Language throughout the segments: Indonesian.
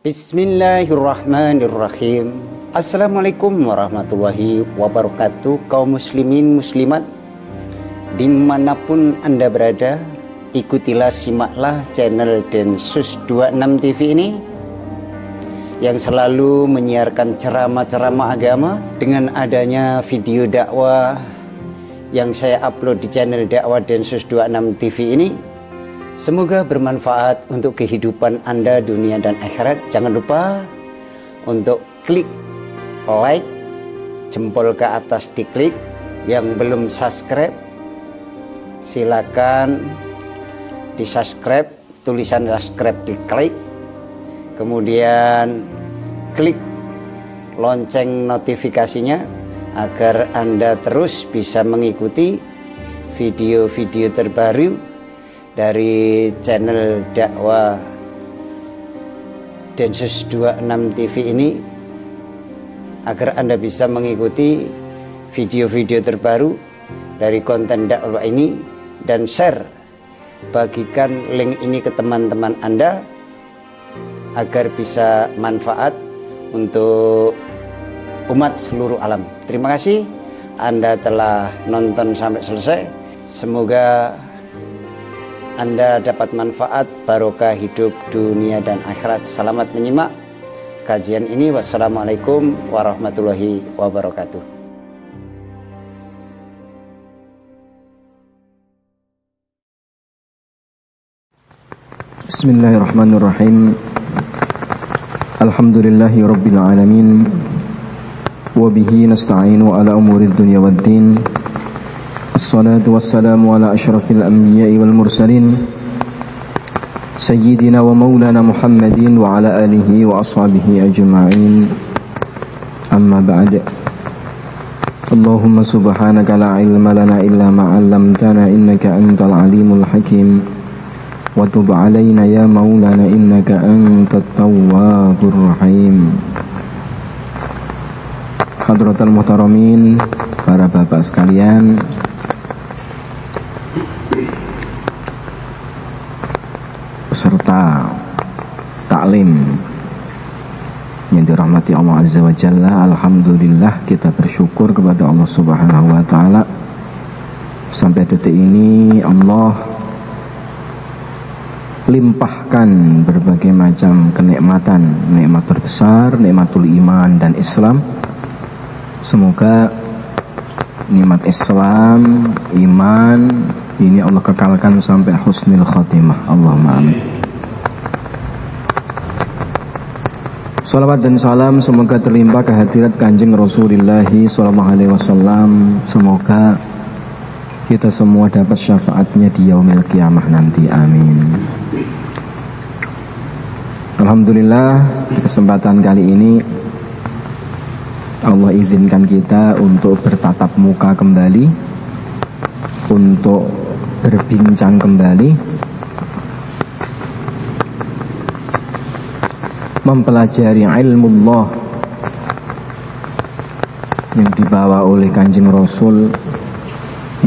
Bismillahirrahmanirrahim. Assalamualaikum warahmatullahi wabarakatuh. Kaum muslimin muslimat dimanapun Anda berada, ikutilah, simaklah channel Densus 26 TV ini yang selalu menyiarkan ceramah-ceramah agama. Dengan adanya video dakwah yang saya upload di channel dakwah Densus 26 TV ini, semoga bermanfaat untuk kehidupan Anda dunia dan akhirat. Jangan lupa untuk klik like, jempol ke atas diklik. Yang belum subscribe, silakan di subscribe, tulisan subscribe diklik, kemudian klik lonceng notifikasinya agar Anda terus bisa mengikuti video-video terbaru dari channel dakwah Densus 26 TV ini, agar Anda bisa mengikuti video-video terbaru dari konten dakwah ini, dan share, bagikan link ini ke teman-teman Anda agar bisa manfaat untuk umat seluruh alam. Terima kasih Anda telah nonton sampai selesai. Semoga Anda dapat manfaat barokah hidup dunia dan akhirat. Selamat menyimak kajian ini. Wassalamualaikum warahmatullahi wabarakatuh. Bismillahirrahmanirrahim. Alhamdulillahi rabbil alamin. Wabihi nasta'inu ala umuri dunya waddin. Assalatu wassalamu ala ashrafil anbiya'i wal mursalin, Sayyidina wa maulana Muhammadin wa ala alihi wa ashabihi ajma'in. Amma ba'd. Allahumma subhanaka la ilma lana illa ma'allamtana innaka antal alimul hakim. Wa tub alaina ya maulana innaka antat tawwabur rahim. Hadratul muhtaramin, para bapak sekalian, peserta taklim yang dirahmati Allah Azza wa Jalla. Alhamdulillah, kita bersyukur kepada Allah Subhanahu wa Ta'ala, sampai detik ini Allah limpahkan berbagai macam kenikmatan, nikmat terbesar, nikmatul iman dan Islam. Semoga nikmat Islam, iman ini Allah kekalkan sampai husnul khatimah. Allahumma amin. Salawat dan salam semoga terlimpah kehadirat Kanjeng Rasulullah sallallahu alaihi wasallam. Semoga kita semua dapat syafaatnya di yaumil qiyamah nanti. Amin. Alhamdulillah, di kesempatan kali ini Allah izinkan kita untuk bertatap muka kembali, untuk berbincang kembali, mempelajari ilmu Allah yang dibawa oleh Kanjeng Rasul,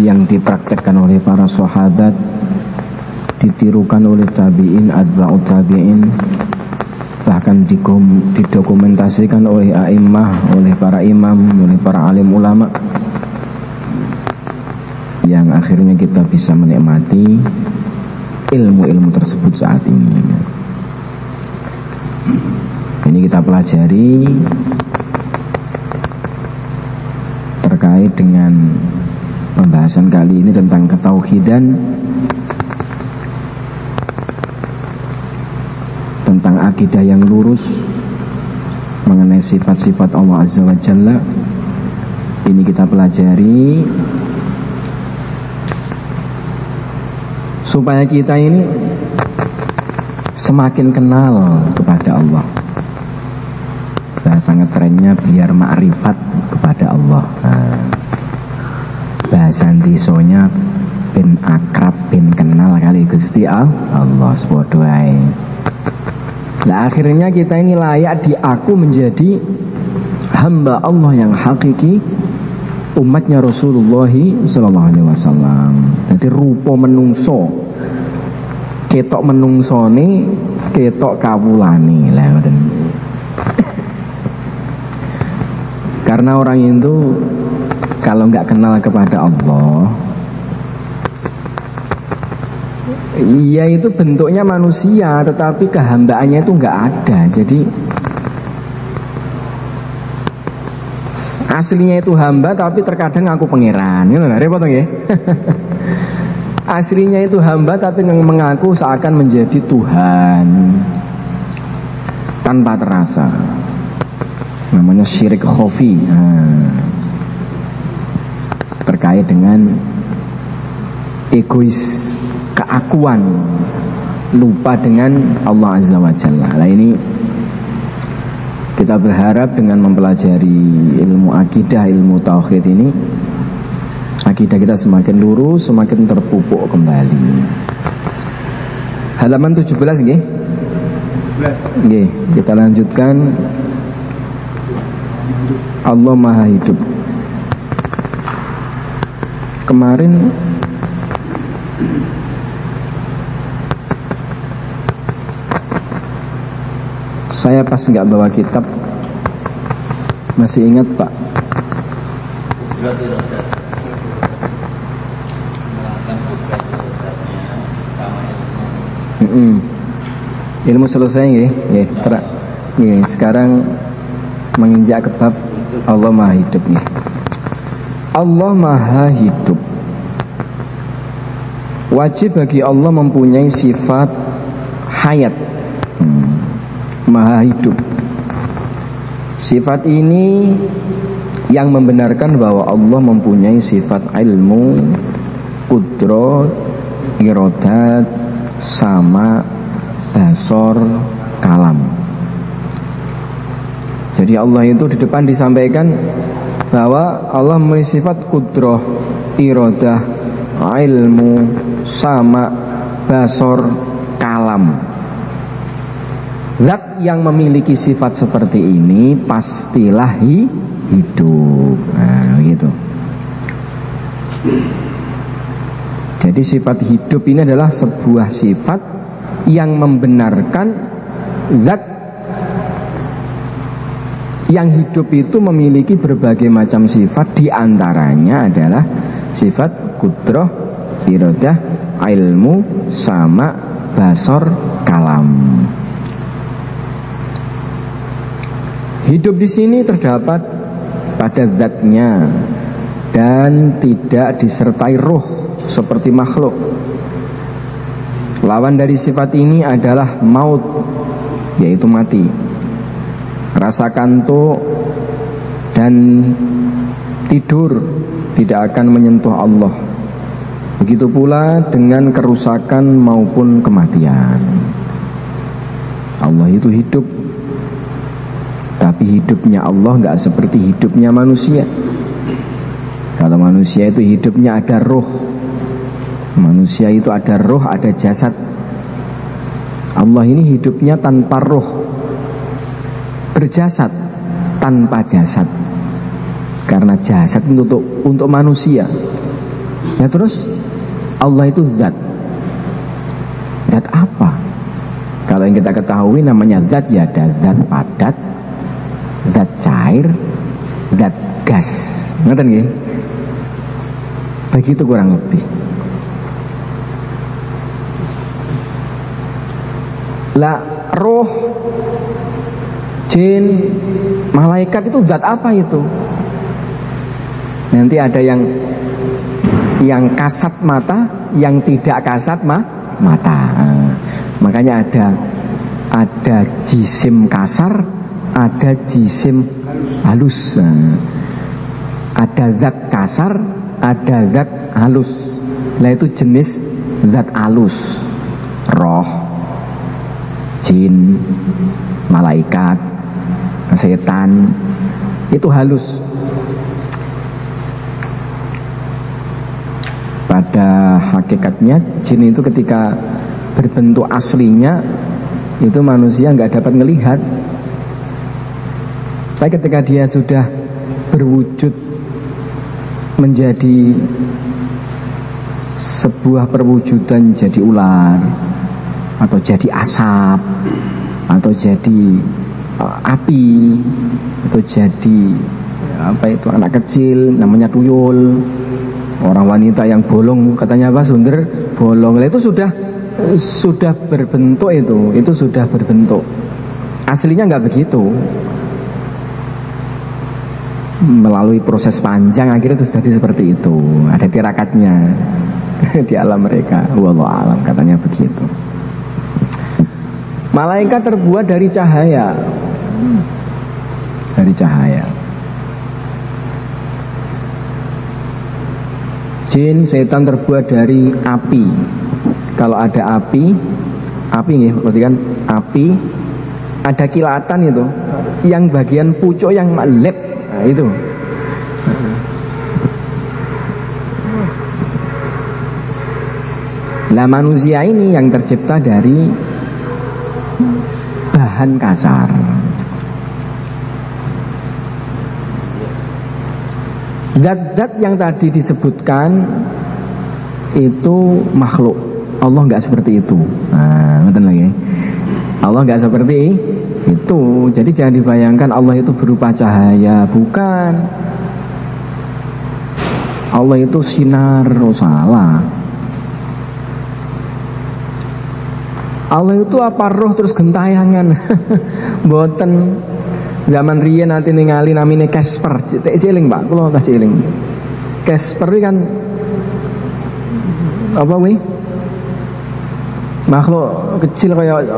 yang dipraktekkan oleh para sahabat, ditirukan oleh tabi'in, atba'ut tabi'in, bahkan didokumentasikan oleh a'immah, oleh para imam, oleh para alim ulama, yang akhirnya kita bisa menikmati ilmu-ilmu tersebut saat ini. Ini kita pelajari terkait dengan pembahasan kali ini tentang ketauhidan, tentang akidah yang lurus mengenai sifat-sifat Allah Azza wa Jalla. Ini kita pelajari supaya kita ini semakin kenal kepada Allah. Bahasa ngetrennya biar makrifat kepada Allah. Bahasa disonya bin akrab, bin kenal kali Gusti Allah sepodo ae. Nah, akhirnya kita ini layak diaku menjadi hamba Allah yang hakiki, umatnya Rasulullah sallallahu alaihi wasallam. Jadi rupa menungso ketok menungsone, ketok kawulane lah ngoten. Karena orang itu kalau nggak kenal kepada Allah, iya itu bentuknya manusia, tetapi kehambaannya itu nggak ada. Jadi aslinya itu hamba, tapi terkadang aku pangeran. Ini repot ya. Aslinya itu hamba, tapi mengaku seakan menjadi Tuhan tanpa terasa. Namanya syirik khofi. Terkait dengan egois, keakuan, lupa dengan Allah Azza wa Jalla. Nah ini kita berharap dengan mempelajari ilmu akidah, ilmu tauhid ini, akidah kita semakin lurus, semakin terpupuk kembali. Halaman 17 nggih. Nggih, kita lanjutkan. Allah Maha Hidup. Kemarin saya pas nggak bawa kitab, masih ingat Pak? Ilmu selesai nggih? Nggih, sekarang menginjak ke bab Allah Maha Hidup nih. Allah Maha Hidup. Wajib bagi Allah mempunyai sifat hayat, Maha Hidup. Sifat ini yang membenarkan bahwa Allah mempunyai sifat ilmu, qudrat, iradat, sama, basor, kalam. Jadi Allah itu di depan disampaikan bahwa Allah memiliki sifat qudrah, iradah, ilmu, sama, basor, kalam. Zat yang memiliki sifat seperti ini pastilah hidup. Nah, gitu. Jadi sifat hidup ini adalah sebuah sifat yang membenarkan zat yang hidup itu memiliki berbagai macam sifat, diantaranya adalah sifat qudrah, iradah, ilmu, sama, basor, kalam. Hidup di sini terdapat pada zatnya dan tidak disertai ruh seperti makhluk. Lawan dari sifat ini adalah maut, yaitu mati. Rasa kantuk dan tidur tidak akan menyentuh Allah. Begitu pula dengan kerusakan maupun kematian. Allah itu hidup, tapi hidupnya Allah nggak seperti hidupnya manusia. Kalau manusia itu hidupnya ada roh, manusia itu ada roh, ada jasad. Allah ini hidupnya tanpa roh, berjasad tanpa jasad. Karena jasad untuk manusia. Ya terus Allah itu zat. Zat apa? Kalau yang kita ketahui namanya zat, ya ada zat padat, zat cair, zat gas. Ngerti nggih? Begitu kurang lebih. Lah roh, jin, malaikat itu zat apa itu? Nanti ada yang kasat mata, yang tidak kasat mata. Makanya ada jisim kasar, ada jisim halus. Ada zat kasar, ada zat halus. Lah itu jenis zat halus. Roh, jin, malaikat, setan, itu halus. Pada hakikatnya jin itu ketika berbentuk aslinya itu manusia nggak dapat melihat. Tapi ketika dia sudah berwujud menjadi sebuah perwujudan, jadi ular, atau jadi asap, atau jadi api, atau jadi apa itu anak kecil namanya tuyul, orang wanita yang bolong katanya apa sunder bolong, itu sudah berbentuk, itu sudah berbentuk. Aslinya nggak begitu, melalui proses panjang akhirnya itu jadi seperti itu, ada tirakatnya di alam mereka. Wallahu alam, katanya begitu. Malaikat terbuat dari cahaya, Jin, setan terbuat dari api. Kalau ada api nih, berarti kan api, ada kilatan itu, yang bagian pucuk yang lep, nah itu. Lah manusia ini yang tercipta dari bahan kasar. Zat-zat yang tadi disebutkan itu makhluk. Allah nggak seperti itu. Nah, ngerti lagi. Allah nggak seperti itu. Jadi jangan dibayangkan Allah itu berupa cahaya, bukan. Allah itu sinar, salah. Allah itu apa roh terus gentayangan. Mboten. Zaman riyen nanti ningali namine Casper, cek ciling Pak, kula kasih eling. Casper kan apa wi? Makhluk kecil kayak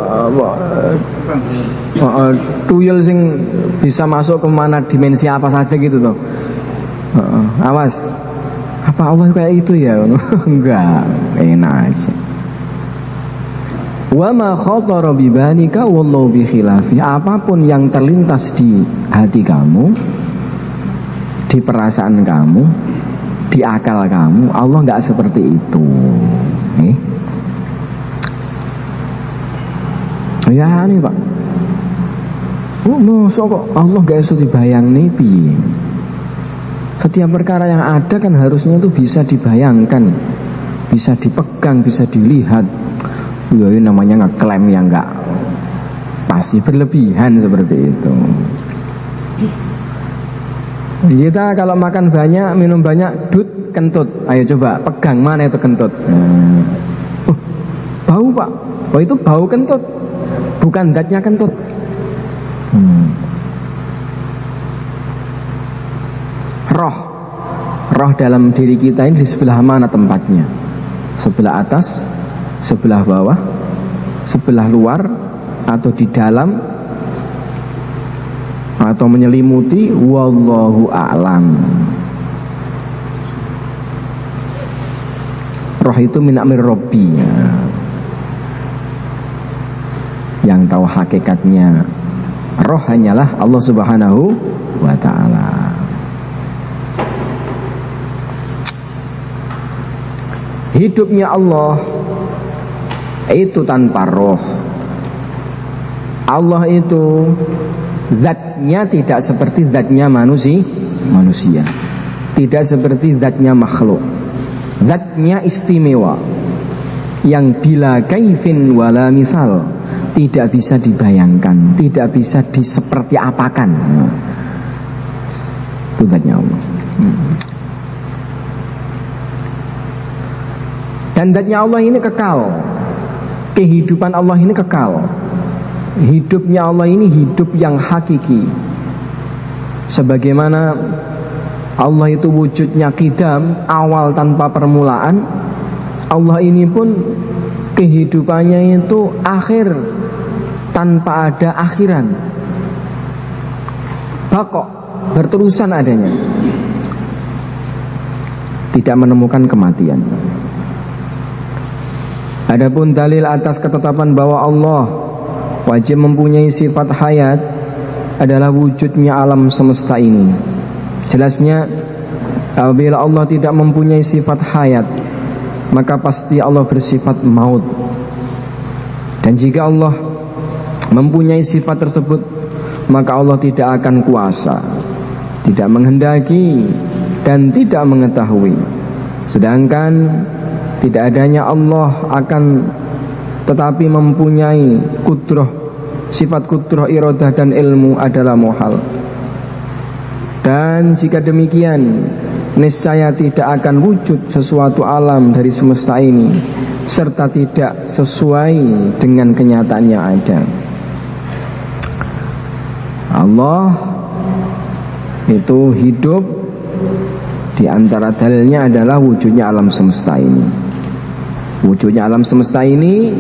tuyul sing bisa masuk ke mana dimensi apa saja gitu toh. Awas. Apa Allah kayak itu ya? Enggak, enak aja. Wa ma khatara bi banika wallahu bi khilafi. Apapun yang terlintas di hati kamu, di perasaan kamu, di akal kamu, Allah enggak seperti itu. Ya nih Pak. Masa kok Allah enggak iso dibayang nih piye? Setiap perkara yang ada kan harusnya itu bisa dibayangkan, bisa dipegang, bisa dilihat. Ya ini namanya ngeklaim yang enggak pasti berlebihan seperti itu. Kita kalau makan banyak, minum banyak, dut kentut. Ayo coba pegang, mana itu kentut? Bau Pak. Oh itu bau kentut, bukan zatnya kentut. Roh dalam diri kita ini di sebelah mana tempatnya? Sebelah atas, sebelah bawah, sebelah luar, atau di dalam, atau menyelimuti? Wallahu a'lam. Roh itu min amri Rabbi, yang tahu hakikatnya roh hanyalah Allah Subhanahu wa ta'ala. Hidupnya Allah itu tanpa roh. Allah itu zatnya tidak seperti zatnya manusia, tidak seperti zatnya makhluk. Zatnya istimewa, yang bila kaifin wala misal, tidak bisa dibayangkan, tidak bisa diseperti apakan. Itu zatnya Allah. Dan zatnya Allah ini kekal. Kehidupan Allah ini kekal. Hidupnya Allah ini hidup yang hakiki. Sebagaimana Allah itu wujudnya qidam, awal tanpa permulaan, Allah ini pun kehidupannya itu akhir tanpa ada akhiran. Baqo, berterusan adanya, tidak menemukan kematian. Adapun dalil atas ketetapan bahwa Allah wajib mempunyai sifat hayat adalah wujudnya alam semesta ini. Jelasnya, apabila Allah tidak mempunyai sifat hayat, maka pasti Allah bersifat maut. Dan jika Allah mempunyai sifat tersebut, maka Allah tidak akan kuasa, tidak menghendaki, dan tidak mengetahui. Sedangkan tidak adanya Allah akan tetapi mempunyai kudrah, sifat kudrah, iradah dan ilmu adalah muhal. Dan jika demikian, niscaya tidak akan wujud sesuatu alam dari semesta ini serta tidak sesuai dengan kenyataan yang ada. Allah itu hidup, di antara dalilnya adalah wujudnya alam semesta ini. Wujudnya alam semesta ini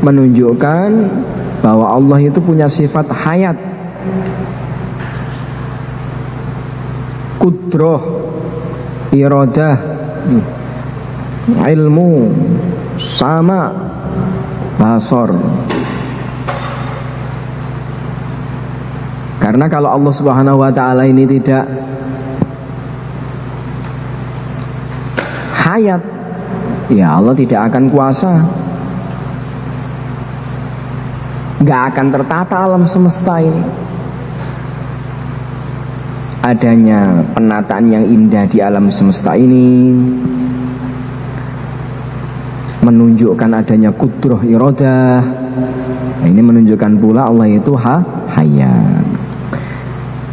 menunjukkan bahwa Allah itu punya sifat hayat, kudrah, iradah, ilmu, sama, basar. Karena kalau Allah Subhanahu wa ta'ala ini tidak hayat, ya Allah tidak akan kuasa, gak akan tertata alam semesta ini. Adanya penataan yang indah di alam semesta ini menunjukkan adanya kudrah iradah. Nah, ini menunjukkan pula Allah itu hayat.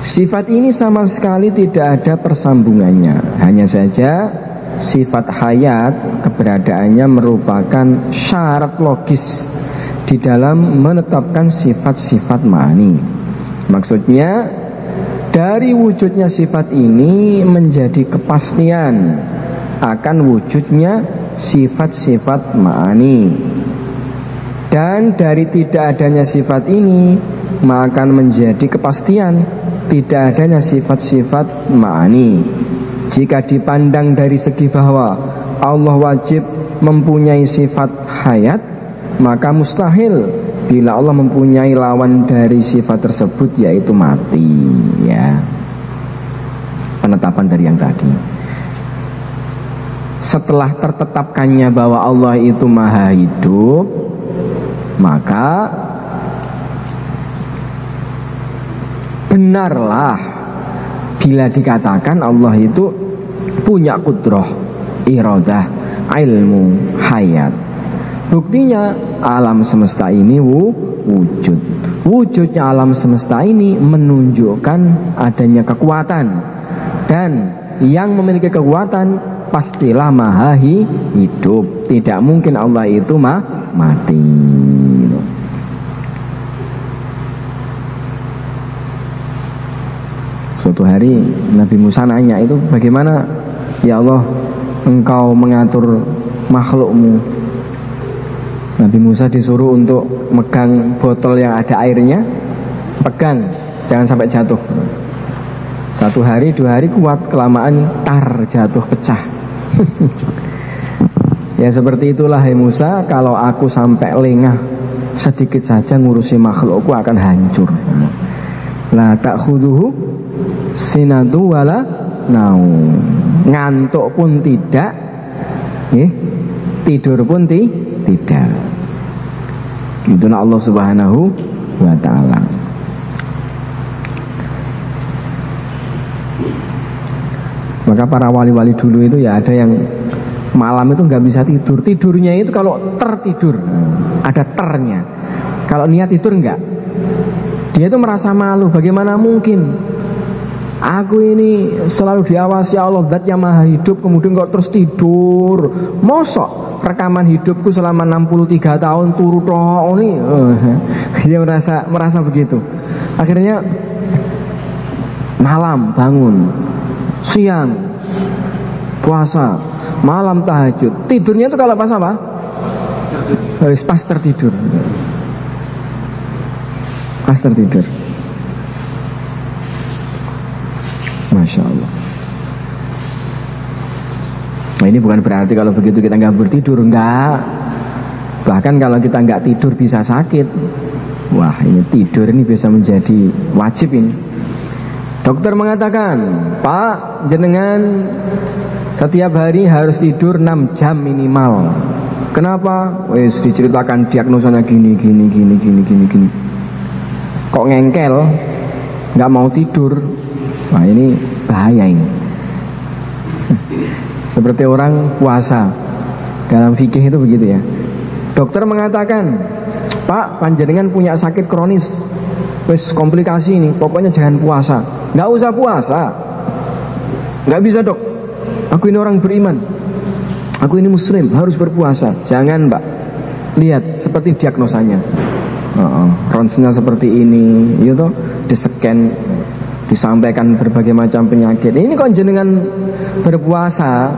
Sifat ini sama sekali tidak ada persambungannya. Hanya saja sifat hayat keberadaannya merupakan syarat logis di dalam menetapkan sifat-sifat ma'ani. Maksudnya dari wujudnya sifat ini menjadi kepastian akan wujudnya sifat-sifat ma'ani. Dan dari tidak adanya sifat ini maka menjadi kepastian tidak adanya sifat-sifat ma'ani. Jika dipandang dari segi bahwa Allah wajib mempunyai sifat hayat, maka mustahil bila Allah mempunyai lawan dari sifat tersebut, yaitu mati. Ya, penetapan dari yang tadi. Setelah tertetapkannya bahwa Allah itu maha hidup, maka benarlah bila dikatakan Allah itu punya kudrah, iradah, ilmu, hayat. Buktinya alam semesta ini wujud. Wujudnya alam semesta ini menunjukkan adanya kekuatan. Dan yang memiliki kekuatan pastilah maha hidup. Tidak mungkin Allah itu mati. Suatu hari Nabi Musa nanya, itu bagaimana ya Allah engkau mengatur makhlukmu? Nabi Musa disuruh untuk megang botol yang ada airnya, pegang, jangan sampai jatuh. Satu hari, dua hari kuat, kelamaan tar, jatuh, pecah. Ya seperti itulah hai Musa, kalau aku sampai lengah sedikit saja ngurusi makhlukku akan hancur. La ta'khuduhu sinatu wala naum. Ngantuk pun tidak, tidur pun tidak. Itulah Allah Subhanahu wa ta'ala. Maka para wali-wali dulu itu ya ada yang malam itu nggak bisa tidur. Tidurnya itu kalau tertidur, ada ternya. Kalau niat tidur enggak. Dia itu merasa malu, bagaimana mungkin aku ini selalu diawasi Allah, zat yang maha hidup, kemudian kok terus tidur. Mosok rekaman hidupku selama 63 tahun turu tok ini. Dia merasa begitu. Akhirnya malam bangun, siang puasa, malam tahajud. Tidurnya itu kalau pas apa? Pas tertidur. Pas tertidur. Masya Allah. Nah ini bukan berarti kalau begitu kita nggak bertidur, enggak. Bahkan kalau kita nggak tidur bisa sakit. Wah ini tidur ini bisa menjadi wajib ini. Dokter mengatakan, Pak jenengan setiap hari harus tidur 6 jam minimal. Kenapa? Wes diceritakan diagnosanya gini. Kok ngengkel, nggak mau tidur. Wah ini bahaya ini. Seperti orang puasa. Dalam fikih itu begitu ya. Dokter mengatakan, Pak, panjenengan punya sakit kronis, wis komplikasi ini, pokoknya jangan puasa. Nggak usah puasa. Nggak bisa, Dok. Aku ini orang beriman, aku ini muslim, harus berpuasa. Jangan, Mbak. Lihat seperti diagnosanya. Ronsnya seperti ini, gitu, di-scan, disampaikan berbagai macam penyakit. Ini kok jenengan berpuasa,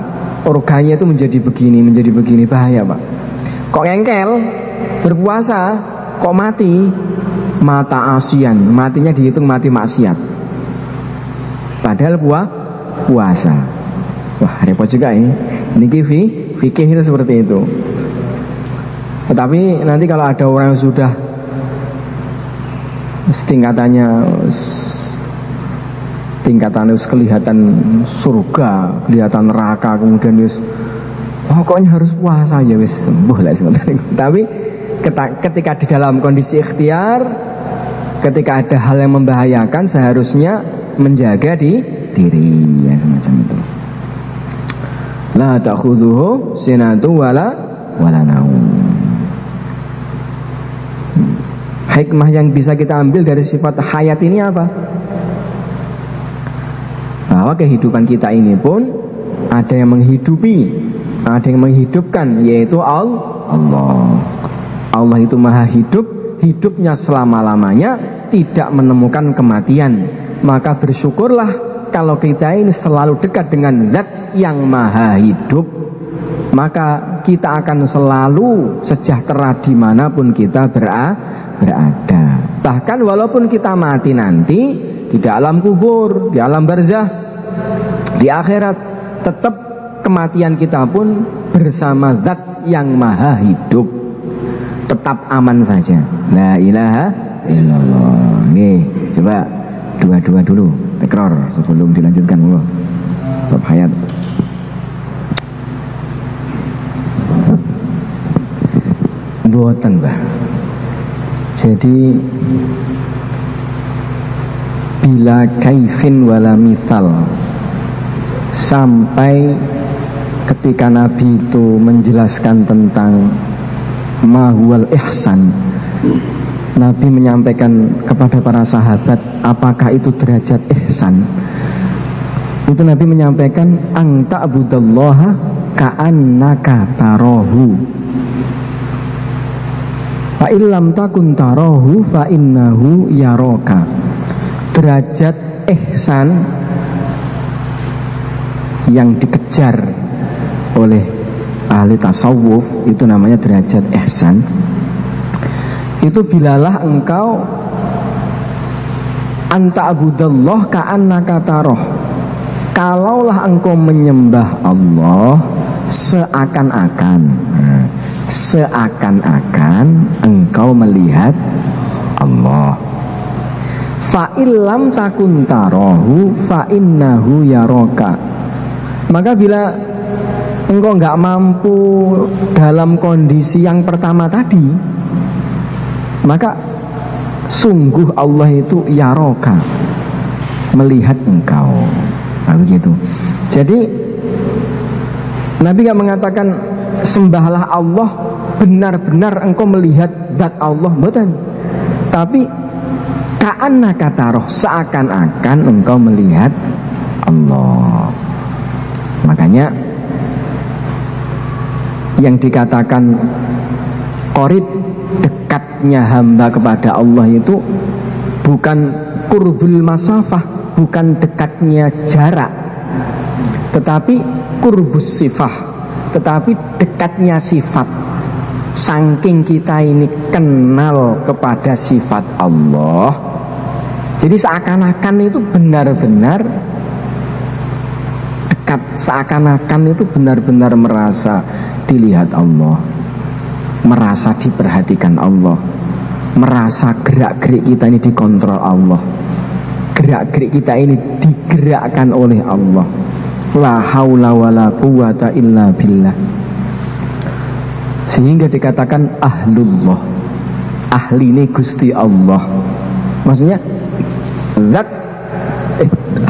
organnya itu menjadi begini, bahaya, Pak. Kok engkel, berpuasa, kok mati, mata asian, matinya dihitung mati maksiat. Padahal puasa. Wah, repot juga ini. Ini fikih itu seperti itu. Tetapi nanti kalau ada orang yang sudah tingkatannya kelihatan surga, kelihatan neraka, kemudian pokoknya harus puasa ya wis sembuh lah. Tapi ketika di dalam kondisi ikhtiar, ketika ada hal yang membahayakan, seharusnya menjaga diri ya, semacam itu. La ta'khudhuhu sinatu wala naum. Hikmah yang bisa kita ambil dari sifat hayat ini apa? Bahwa kehidupan kita ini pun ada yang menghidupi, ada yang menghidupkan, yaitu Allah. Allah itu maha hidup, hidupnya selama-lamanya, tidak menemukan kematian. Maka bersyukurlah kalau kita ini selalu dekat dengan Zat yang maha hidup, maka kita akan selalu sejahtera dimanapun kita berada. Bahkan walaupun kita mati nanti di alam kubur, di alam barzah, di akhirat, tetap kematian kita pun bersama Zat yang maha hidup, tetap aman saja. La ilaha illallah. Nih, coba dua dulu, tekrar sebelum dilanjutkan. Bab hayat. Buatan, Mbah. Jadi bila kaifin wala misal, sampai ketika Nabi itu menjelaskan tentang mahwal ihsan, Nabi menyampaikan kepada para sahabat apakah itu derajat ihsan. Itu Nabi menyampaikan anta abudallaha ka'annaka tarahu fa illam takun tarahu fa innahu yaraka. Derajat ihsan yang dikejar oleh ahli tasawuf itu namanya derajat ihsan. Itu bilalah engkau anta abudallah ka'annaka tarah, kalaulah engkau menyembah Allah seakan-akan engkau melihat Allah. Fa illam takun tarahu fa innahu yaraka. Maka bila engkau enggak mampu dalam kondisi yang pertama tadi, maka sungguh Allah itu yaraka, melihat engkau. Nah, begitu. Jadi Nabi enggak mengatakan sembahlah Allah benar-benar engkau melihat zat Allah, bukan. Tapi ka'annaka tarah, seakan-akan engkau melihat Allah. Makanya yang dikatakan qorib, dekatnya hamba kepada Allah itu bukan qurbul masafah, bukan dekatnya jarak, tetapi qurbus sifah, tetapi dekatnya sifat. Saking kita ini kenal kepada sifat Allah, jadi seakan-akan itu benar-benar dekat, seakan-akan itu benar-benar merasa dilihat Allah, merasa diperhatikan Allah, merasa gerak-gerik kita ini dikontrol Allah, gerak-gerik kita ini digerakkan oleh Allah. La haula wala quwata illa billah. Sehingga dikatakan ahlullah, ahli ini Gusti Allah. Maksudnya zat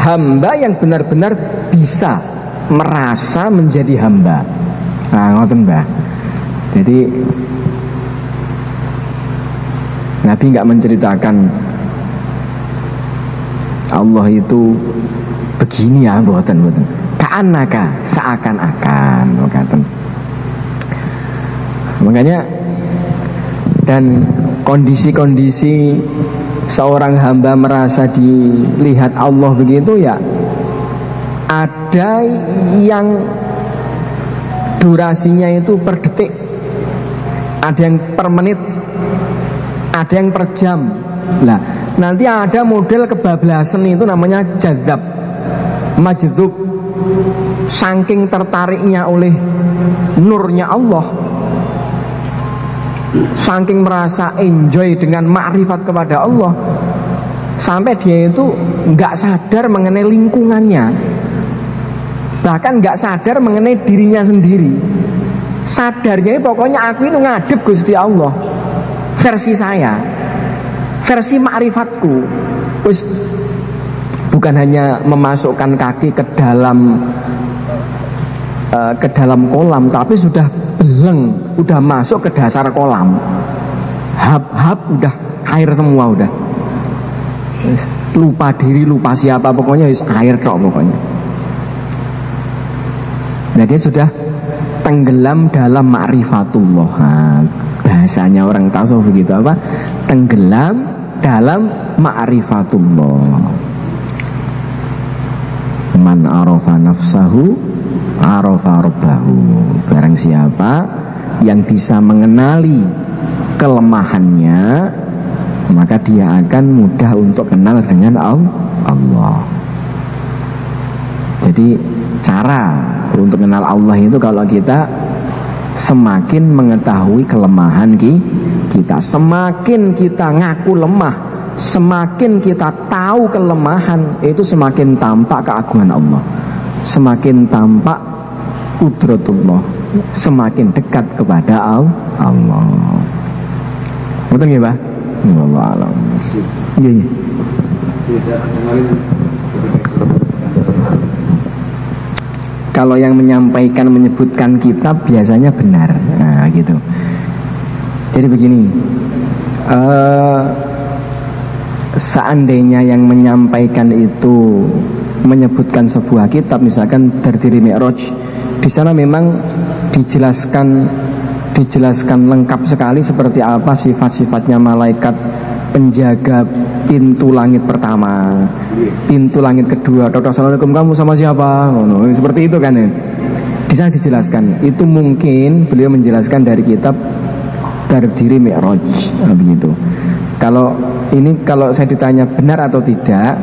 hamba yang benar-benar bisa merasa menjadi hamba. Nah, ngoten Mbah. Jadi Nabi nggak menceritakan Allah itu begini ya, mboten. Ka'annaka, seakan-akan, mboten. Makanya dan kondisi-kondisi seorang hamba merasa dilihat Allah begitu ya, ada yang durasinya itu per detik, ada yang per menit, ada yang per jam. Lah, nanti ada model kebablasan itu namanya jadzab, majdub, saking tertariknya oleh nurnya Allah, saking merasa enjoy dengan makrifat kepada Allah, sampai dia itu nggak sadar mengenai lingkungannya, bahkan nggak sadar mengenai dirinya sendiri. Sadarnya pokoknya aku ini ngadep Gusti Allah, versi saya, versi makrifatku. Terus bukan hanya memasukkan kaki ke dalam kolam, tapi sudah beleng, udah masuk ke dasar kolam, hap udah air semua, udah lupa diri, lupa siapa, pokoknya air cok pokoknya. Nah, dia sudah tenggelam dalam ma'rifatullah. Bahasanya orang tasawuf begitu, apa? Tenggelam dalam ma'rifatullah. Man arafa nafsahu arafa rabbahu. Barang siapa yang bisa mengenali kelemahannya, maka dia akan mudah untuk kenal dengan Allah. Jadi cara untuk kenal Allah itu kalau kita semakin mengetahui kelemahan kita, semakin kita ngaku lemah, semakin kita tahu kelemahan, itu semakin tampak keagungan Allah, semakin tampak qudratullah, semakin dekat kepada Allah. Betul nggih, Pak? Wallahu a'lam. Nggih. Kalau yang menyampaikan, menyebutkan kitab biasanya benar, nah gitu. Jadi begini, seandainya yang menyampaikan itu menyebutkan sebuah kitab, misalkan Tardiri Mi'raj, di sana memang dijelaskan lengkap sekali seperti apa sifat-sifatnya malaikat penjaga pintu langit pertama, pintu langit kedua. Assalamualaikum, kamu sama siapa? Seperti itu kan ya. Di sana dijelaskan. Itu mungkin beliau menjelaskan dari kitab Tardiri Mi'raj, begitu. Kalau saya ditanya benar atau tidak,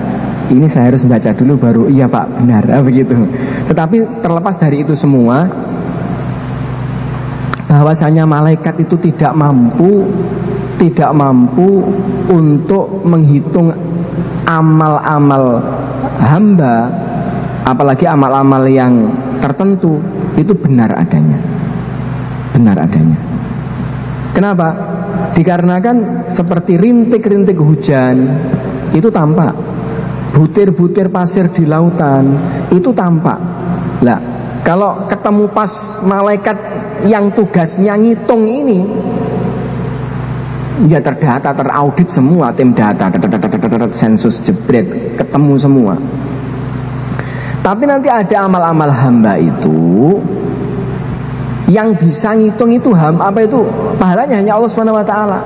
ini saya harus baca dulu baru iya Pak benar, begitu. Tetapi terlepas dari itu semua, bahwasanya malaikat itu tidak mampu untuk menghitung amal-amal hamba, apalagi amal-amal yang tertentu, itu benar adanya. Kenapa? Dikarenakan seperti rintik-rintik hujan itu tampak, butir-butir pasir di lautan itu tampak. Lah, kalau ketemu pas malaikat yang tugasnya ngitung ini, ya terdata, teraudit semua, tim data, sensus jebret, ketemu semua. Tapi nanti ada amal-amal hamba itu yang bisa ngitung itu apa itu pahalanya hanya Allah Subhanahu wa taala.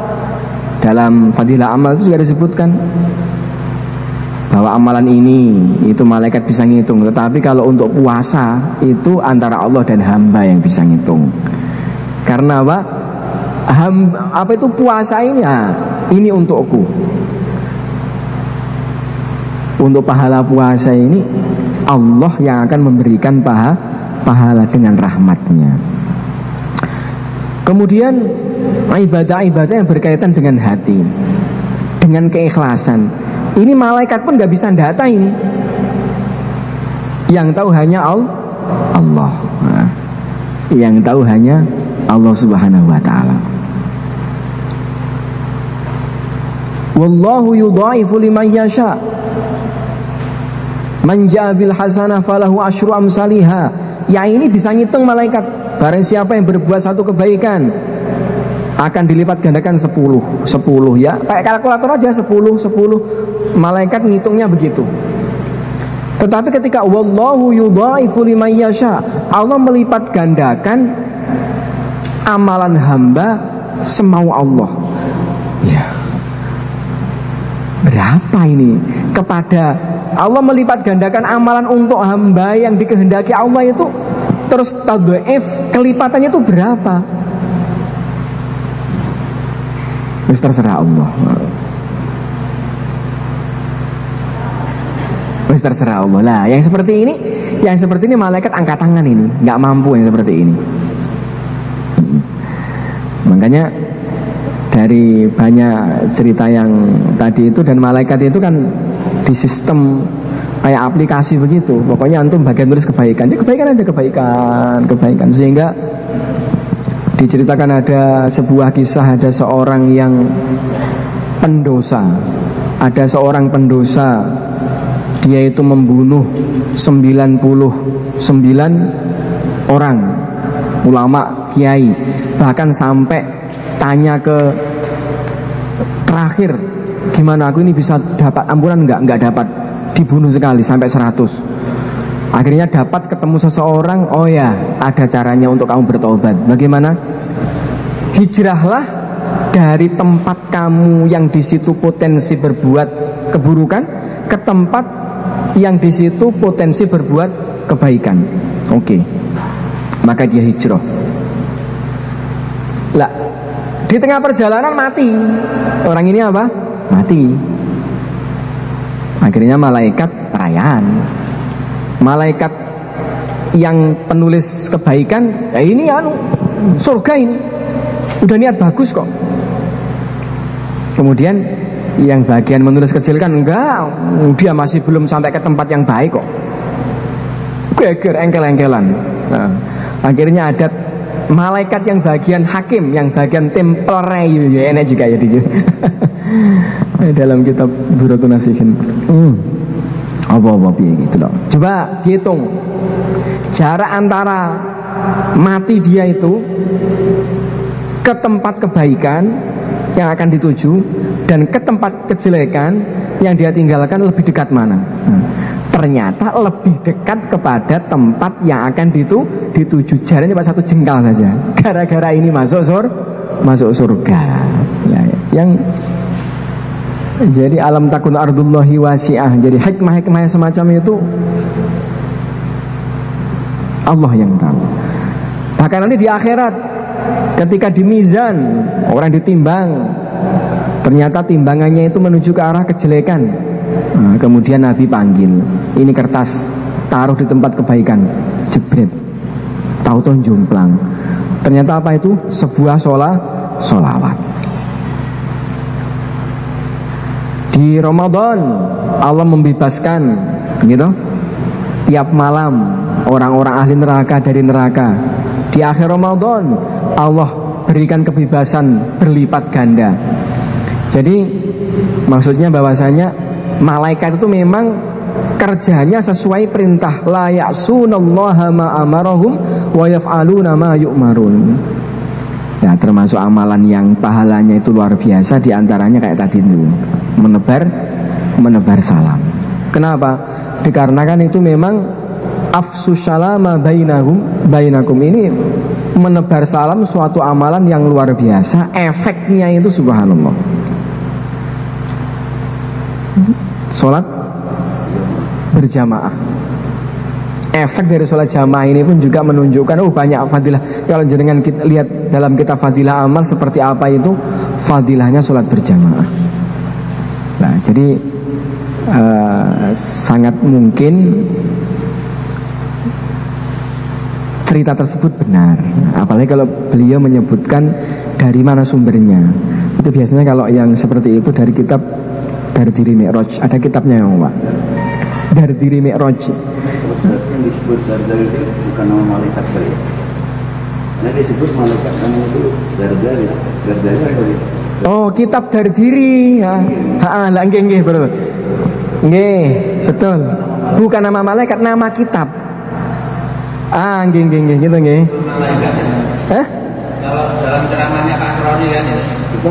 Dalam fadilah amal itu juga disebutkan bahwa amalan ini itu malaikat bisa ngitung, tetapi kalau untuk puasa itu antara Allah dan hamba yang bisa ngitung. Karena apa itu puasa ini? Ini untukku. Untuk pahala puasa ini Allah yang akan memberikan pahala dengan rahmatnya. Kemudian ibadah-ibadah yang berkaitan dengan hati, dengan keikhlasan, ini malaikat pun gak bisa data ini. Yang tahu hanya Allah. Yang tahu hanya Allah Subhanahu wa ta'ala. Wallahu yudha'ifu liman yasha. Man ja'a bil hasanah falahu asyru amsalihha. Yang ini bisa ngitung malaikat. Barang siapa yang berbuat satu kebaikan, akan dilipat gandakan 10 ya. Pakai kalkulator aja 10 malaikat ngitungnya begitu. Tetapi ketika wallahu yudhaifu liman yasha, Allah melipat gandakan amalan hamba semau Allah. Ya. Berapa ini? Kepada Allah melipat gandakan amalan untuk hamba yang dikehendaki Allah itu, terus tadhaif, kelipatannya itu berapa? Wis terserah Allah. Wis terserah Allah. Lah, yang seperti ini malaikat angkat tangan ini, nggak mampu yang seperti ini. Makanya dari banyak cerita yang tadi itu, dan malaikat itu kan di sistem kayak aplikasi begitu. Pokoknya antum bagian tulis kebaikan, ya kebaikan aja, kebaikan. Sehingga diceritakan ada sebuah kisah, ada seorang yang pendosa. Ada seorang pendosa, dia itu membunuh 99 orang ulama, kiai. Bahkan sampai tanya ke terakhir, gimana aku ini bisa dapat ampunan? Enggak dapat, dibunuh sekali sampai 100. Akhirnya dapat ketemu seseorang, oh ya ada caranya untuk kamu bertobat. Bagaimana? Hijrahlah dari tempat kamu yang di situ potensi berbuat keburukan ke tempat yang di situ potensi berbuat kebaikan. Oke. Maka dia hijrah. Lah, di tengah perjalanan mati. Orang ini apa? Mati. Akhirnya malaikat perayaan. Malaikat yang penulis kebaikan, ya ini surga ini. Udah niat bagus kok. Kemudian yang bagian menulis kecil kan enggak, dia masih belum sampai ke tempat yang baik kok. Geger engkel-engkelan. Nah, akhirnya ada malaikat yang bagian hakim, yang bagian tempelnya, ya enak juga ya dia. Dalam kitab Duratun Nasihin. Apa-apa gitu loh. Coba dihitung jarak antara mati dia itu ke tempat kebaikan yang akan dituju dan ke tempat kejelekan yang dia tinggalkan, lebih dekat mana? Ternyata lebih dekat kepada tempat yang akan dituju. Jaraknya cuma 1 jengkal saja. Gara-gara ini masuk surga. Nah, yang jadi alam takun ardullahi wasi'ah. Jadi hikmah-hikmah semacam itu Allah yang tahu. Bahkan nanti di akhirat ketika di mizan orang ditimbang, ternyata timbangannya itu menuju ke arah kejelekan. Nah, kemudian Nabi panggil, ini kertas, taruh di tempat kebaikan. Jebret, tahu-tahu jomplang. Ternyata apa itu? Sebuah sholawat. Di Ramadan Allah membebaskan gitu, tiap malam orang-orang ahli neraka dari neraka. Di akhir Ramadan Allah berikan kebebasan berlipat ganda. Jadi maksudnya bahwasanya malaikat itu memang kerjanya sesuai perintah, la ya'sunallaha ma amarahum wa yaf'aluna ma yu'marun. Ya, termasuk amalan yang pahalanya itu luar biasa, diantaranya kayak tadi itu menebar Kenapa? Dikarenakan itu memang afsus salama bainakum ini menebar salam suatu amalan yang luar biasa. Efeknya itu subhanallah. Sholat berjamaah. Efek dari sholat jamaah ini pun juga menunjukkan banyak fadilah. Kalau jenengan kita lihat dalam kitab fadilah amal seperti apa itu fadilahnya sholat berjamaah. Nah, jadi sangat mungkin cerita tersebut benar. Apalagi kalau beliau menyebutkan dari mana sumbernya. Itu biasanya kalau yang seperti itu dari kitab Dari Diri Mi'raj. Ada kitabnya yang Pak. Dari Diri Mi'raj. Yang disebut Dardar itu bukan nama malaikat kali ya. Nah disebut malaikat kamu itu Dardar ya. Dardar itu. Oh, kitab Dari Diri ya. Lah nggih betul. Nggih, betul. Bukan nama malaikat, nama kitab. Nggih gitu nggih. Malaikat. Hah? Kalau dalam ceramahnya Pak Roni kan ya? Itu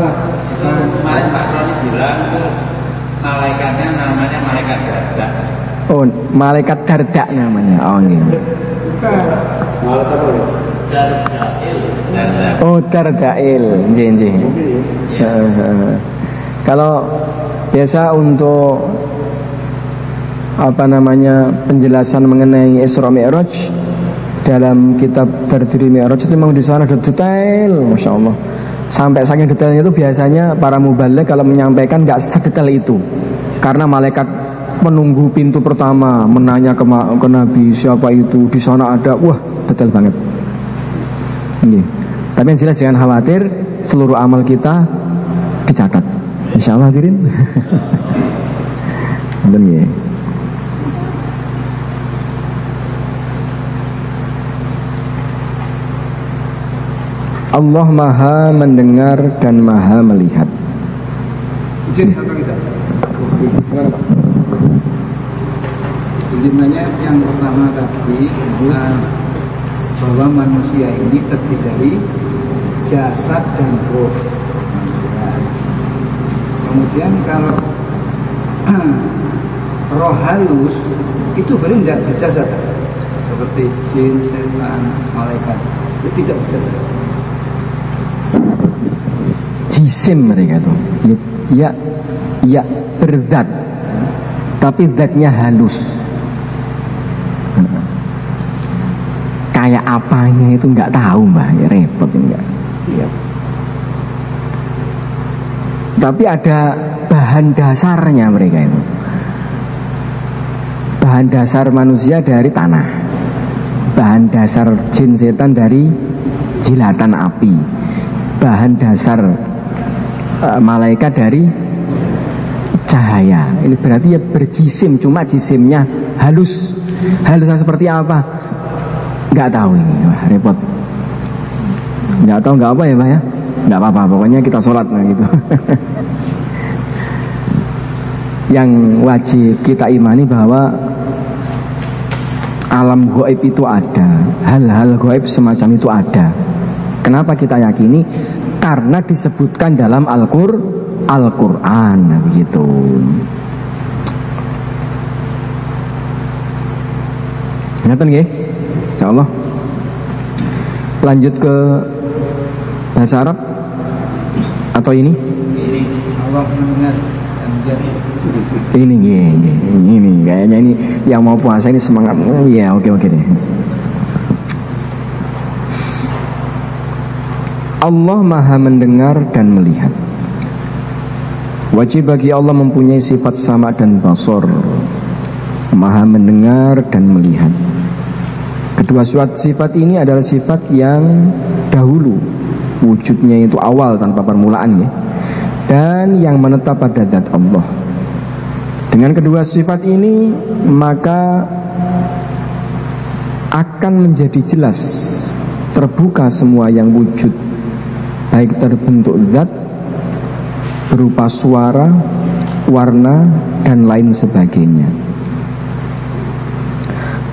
kemarin Pak Roni bilang itu malaikatnya namanya malaikat Darda. Oh, malaikat Darda namanya. Oh iya. Malaikat apa? Dardail. Darda. Oh, Dardail. Nggih. Kalau biasa untuk apa namanya penjelasan mengenai Isra Mi'raj dalam kitab Tardiri Mi'raj itu memang di sana ada detail, masya Allah. Sampai saking detailnya itu biasanya para mubaligh kalau menyampaikan nggak sedetail itu, karena malaikat menunggu pintu pertama menanya ke Nabi siapa itu di sana ada, wah detail banget. Ini. Tapi yang jelas jangan khawatir, seluruh amal kita dicatat. Insya Allah hadirin. Benar. Allah maha mendengar dan maha melihat. Izin satu kita. Izin yang pertama tadi bahwa manusia ini terdiri dari jasad dan roh. Kemudian kalau roh halus itu boleh tidak berjasad, seperti jin, setan, malaikat itu tidak berjasad. Jisim mereka tuh ya berzat, tapi zatnya halus. Kayak apanya itu nggak tahu mbak, ya repot enggak. Ya. Tapi ada bahan dasarnya mereka itu. Bahan dasar manusia dari tanah, bahan dasar jin setan dari jilatan api, bahan dasar malaikat dari cahaya. Ini berarti ya berjisim, cuma jisimnya halus. Halusnya seperti apa? Nggak tahu ini. Wah, repot. Nggak tahu nggak apa ya Pak ya? Nggak apa-apa, pokoknya kita sholat nah gitu. Yang wajib kita imani bahwa alam gaib itu ada, hal-hal gaib semacam itu ada. Kenapa kita yakini? Karena disebutkan dalam Al-Quran, begitu. Ingatkan nggih? Insyaallah. Lanjut ke bahasa Arab atau ini? Allah mendengar dan menjadi. Ini kayaknya ini yang mau puasa ini semangat. Oh ya, oke deh. Allah maha mendengar dan melihat. Wajib bagi Allah mempunyai sifat sama dan basor, maha mendengar dan melihat. Kedua sifat ini adalah sifat yang dahulu, wujudnya itu awal tanpa permulaan ya, dan yang menetap pada zat Allah. Dengan kedua sifat ini maka akan menjadi jelas, terbuka semua yang wujud, baik terbentuk zat berupa suara, warna, dan lain sebagainya.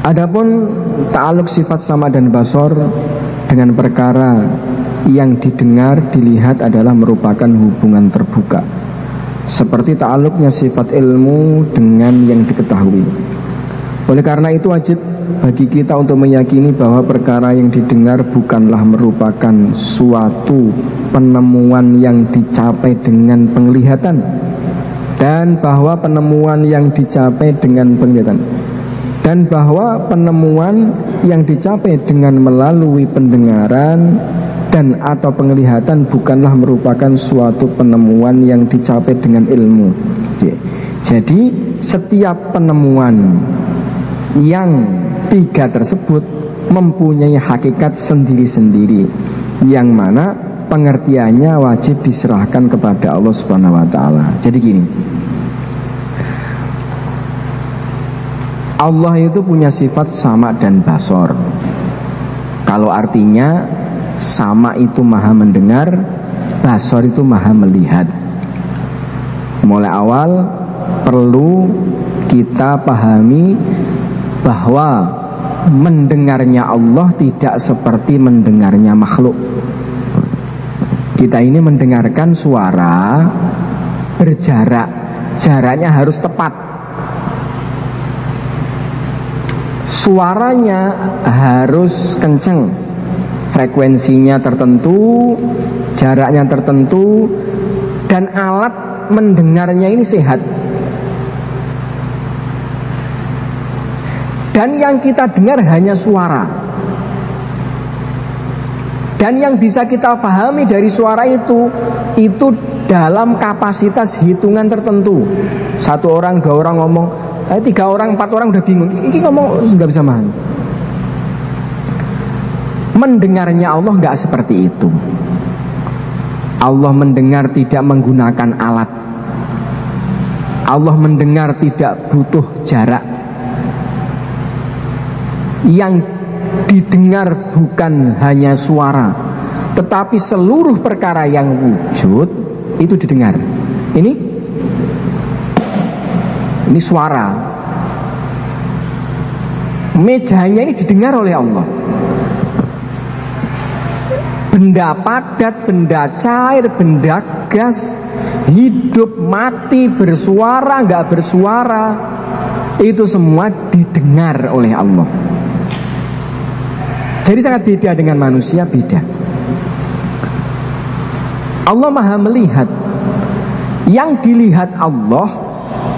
Adapun ta'aluk sifat sama dan basor dengan perkara yang didengar, dilihat adalah merupakan hubungan terbuka, seperti ta'aluknya sifat ilmu dengan yang diketahui. Oleh karena itu wajib bagi kita untuk meyakini bahwa perkara yang didengar bukanlah merupakan suatu penemuan yang dicapai dengan penglihatan, dan bahwa penemuan yang dicapai dengan penglihatan, dan bahwa penemuan yang dicapai dengan melalui pendengaran dan atau penglihatan bukanlah merupakan suatu penemuan yang dicapai dengan ilmu. Jadi setiap penemuan yang tiga tersebut mempunyai hakikat sendiri-sendiri, yang mana pengertiannya wajib diserahkan kepada Allah Subhanahu wa taala. Jadi gini, Allah itu punya sifat sama dan basor. Kalau artinya sama itu maha mendengar, basor itu maha melihat. Mulai awal perlu kita pahami bahwa mendengarnya Allah tidak seperti mendengarnya makhluk. Kita ini mendengarkan suara berjarak, jaraknya harus tepat. Suaranya harus kenceng, frekuensinya tertentu, jaraknya tertentu, dan alat mendengarnya ini sehat. Dan yang kita dengar hanya suara. Dan yang bisa kita pahami dari suara itu dalam kapasitas hitungan tertentu. 1 orang, 2 orang ngomong, 3 orang, 4 orang udah bingung. Ini ngomong nggak bisa paham. Mendengarnya Allah nggak seperti itu. Allah mendengar tidak menggunakan alat. Allah mendengar tidak butuh jarak. Yang didengar bukan hanya suara, tetapi seluruh perkara yang wujud itu didengar. Ini suara. Mejanya ini didengar oleh Allah. Benda padat, benda cair, benda gas, hidup, mati, bersuara, nggak bersuara, itu semua didengar oleh Allah. Jadi sangat beda dengan manusia, beda. Allah Maha melihat. Yang dilihat Allah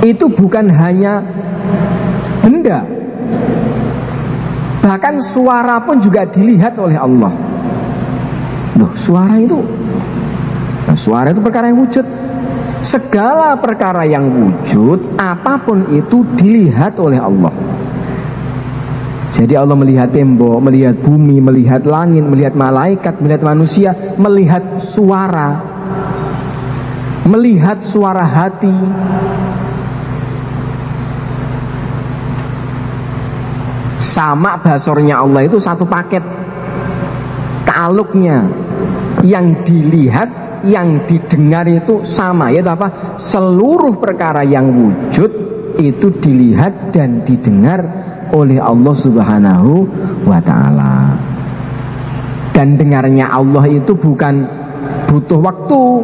itu bukan hanya benda, bahkan suara pun juga dilihat oleh Allah. Loh, suara itu perkara yang wujud. Segala perkara yang wujud, apapun itu dilihat oleh Allah. Jadi Allah melihat tembok, melihat bumi, melihat langit, melihat malaikat, melihat manusia, melihat suara hati. Sama basornya Allah itu satu paket. Ta'aluknya yang dilihat, yang didengar itu sama, yaitu apa? Seluruh perkara yang wujud itu dilihat dan didengar oleh Allah Subhanahu wa ta'ala. Dan dengarnya Allah itu bukan butuh waktu,